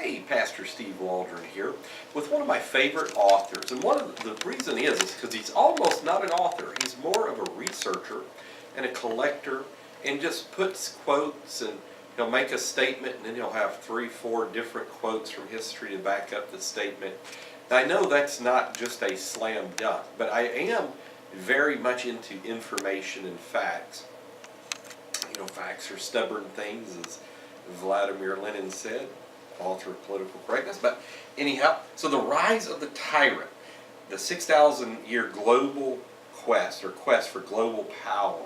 Hey, Pastor Steve Waldron here with one of my favorite authors. And one of the reason is because he's almost not an author. He's more of a researcher and a collector, and just puts quotes, and he'll make a statement and then he'll have 3, 4 different quotes from history to back up the statement. Now, I know that's not just a slam dunk, but I am very much into information and facts. You know, facts are stubborn things, as Vladimir Lenin said, author of Political Correctness. But anyhow, so the rise of the tyrant, the 6,000-year global quest for global power.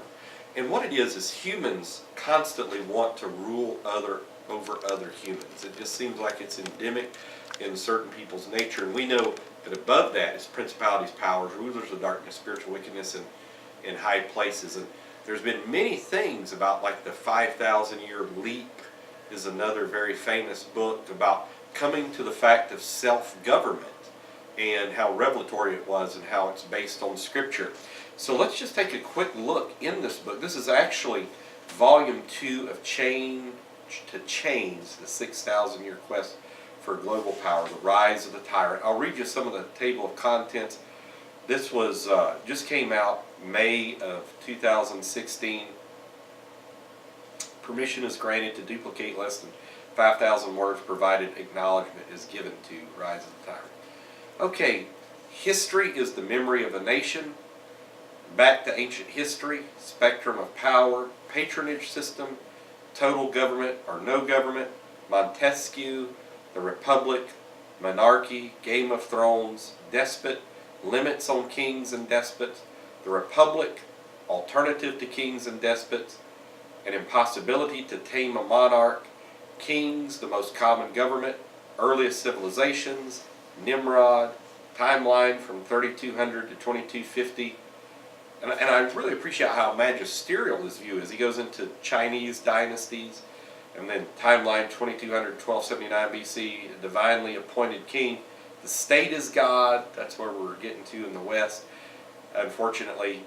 And what it is humans constantly want to rule over other humans. It just seems like it's endemic in certain people's nature. And we know that above that is principalities, powers, rulers of darkness, spiritual wickedness in high places. And there's been many things about, like the 5,000-year leap is another very famous book about coming to the fact of self-government and how revelatory it was and how it's based on Scripture. So let's just take a quick look in this book. This is actually volume 2 of Change to Change, the 6,000-year quest for global power, the rise of the tyrant. I'll read you some of the table of contents. This was just came out May of 2016. Permission is granted to duplicate less than 5,000 words, provided acknowledgement is given to Rise of the Tyrant. Okay, history is the memory of a nation. Back to ancient history, spectrum of power, patronage system, total government or no government, Montesquieu, the Republic, monarchy, Game of Thrones, despot, limits on kings and despots, the Republic, alternative to kings and despots, an impossibility to tame a monarch, kings, the most common government, earliest civilizations, Nimrod, timeline from 3200 to 2250. And I really appreciate how magisterial his view is. He goes into Chinese dynasties, and then timeline 2200 to 1279 BC, a divinely appointed king. The state is God. That's where we're getting to in the West. Unfortunately,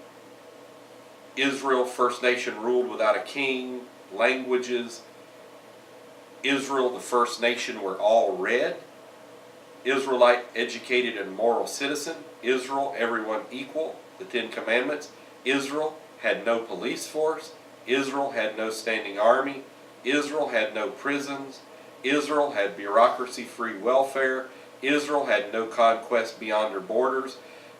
Israel, First Nation, ruled without a king. Languages. Israel, the first nation, were all red. Israelite, educated and moral citizen. Israel, everyone equal. The 10 Commandments. Israel had no police force. Israel had no standing army. Israel had no prisons. Israel had bureaucracy-free welfare. Israel had no conquest beyond her borders.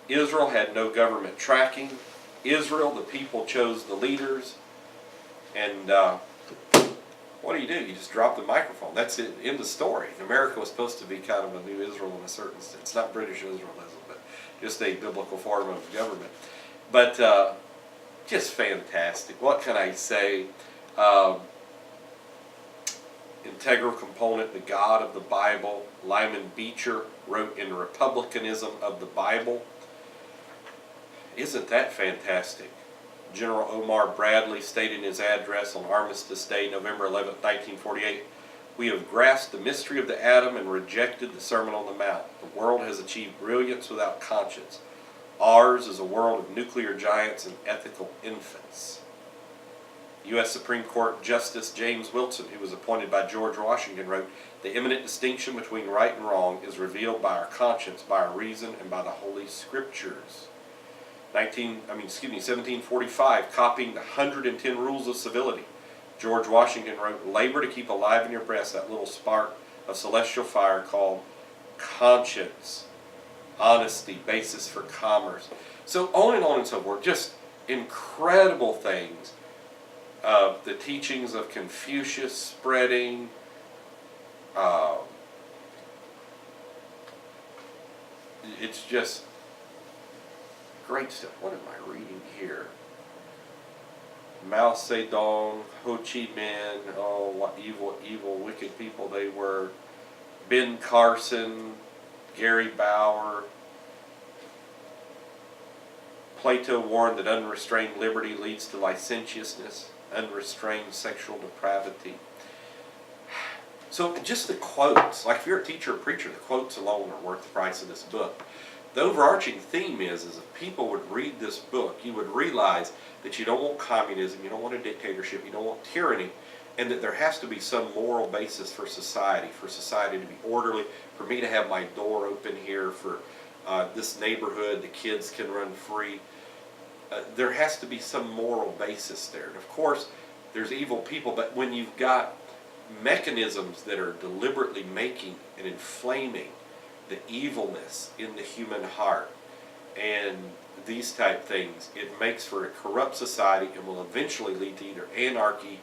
Israel had no government tracking. Israel, the people chose the leaders. And what do? You just drop the microphone. That's it. End of story. America was supposed to be kind of a new Israel in a certain sense. It's not British Israelism, but just a biblical form of government. But just fantastic. What can I say? Integral component, the God of the Bible. Lyman Beecher wrote in Republicanism of the Bible. Isn't that fantastic? General Omar Bradley stated in his address on Armistice Day, November 11, 1948, "We have grasped the mystery of the atom and rejected the Sermon on the Mount. The world has achieved brilliance without conscience. Ours is a world of nuclear giants and ethical infants." U.S. Supreme Court Justice James Wilson, who was appointed by George Washington, wrote, "The eminent distinction between right and wrong is revealed by our conscience, by our reason, and by the Holy Scriptures." 1745, copying the 110 Rules of Civility. George Washington wrote, "Labor to keep alive in your breast that little spark of celestial fire called conscience, honesty, basis for commerce." So on and so forth. Just incredible things. The teachings of Confucius spreading. It's just great stuff. What am I reading here? Mao Zedong, Ho Chi Minh, oh, what evil, wicked people they were. Ben Carson, Gary Bauer. Plato warned that unrestrained liberty leads to licentiousness, unrestrained sexual depravity. So just the quotes, like if you're a teacher or preacher, the quotes alone are worth the price of this book. The overarching theme is if people would read this book, you would realize that you don't want communism, you don't want a dictatorship, you don't want tyranny, and that there has to be some moral basis for society to be orderly, for me to have my door open here, for this neighborhood, the kids can run free. There has to be some moral basis there. And of course, there's evil people, but when you've got mechanisms that are deliberately making and inflaming the evilness in the human heart and these type things, it makes for a corrupt society and will eventually lead to either anarchy,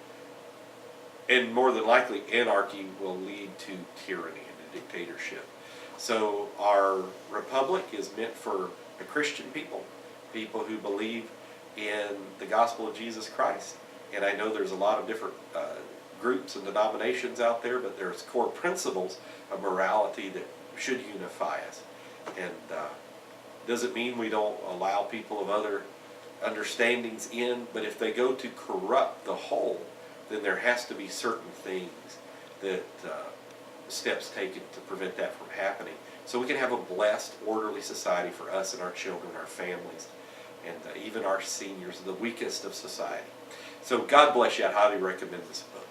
and more than likely anarchy will lead to tyranny and a dictatorship. So our republic is meant for the Christian people who believe in the gospel of Jesus Christ. And I know there's a lot of different groups and denominations out there, but there's core principles of morality that should unify us. And doesn't mean we don't allow people of other understandings in, but if they go to corrupt the whole, then there has to be certain things that steps taken to prevent that from happening. So we can have a blessed, orderly society for us and our children, our families, and even our seniors, the weakest of society. So God bless you. I highly recommend this book.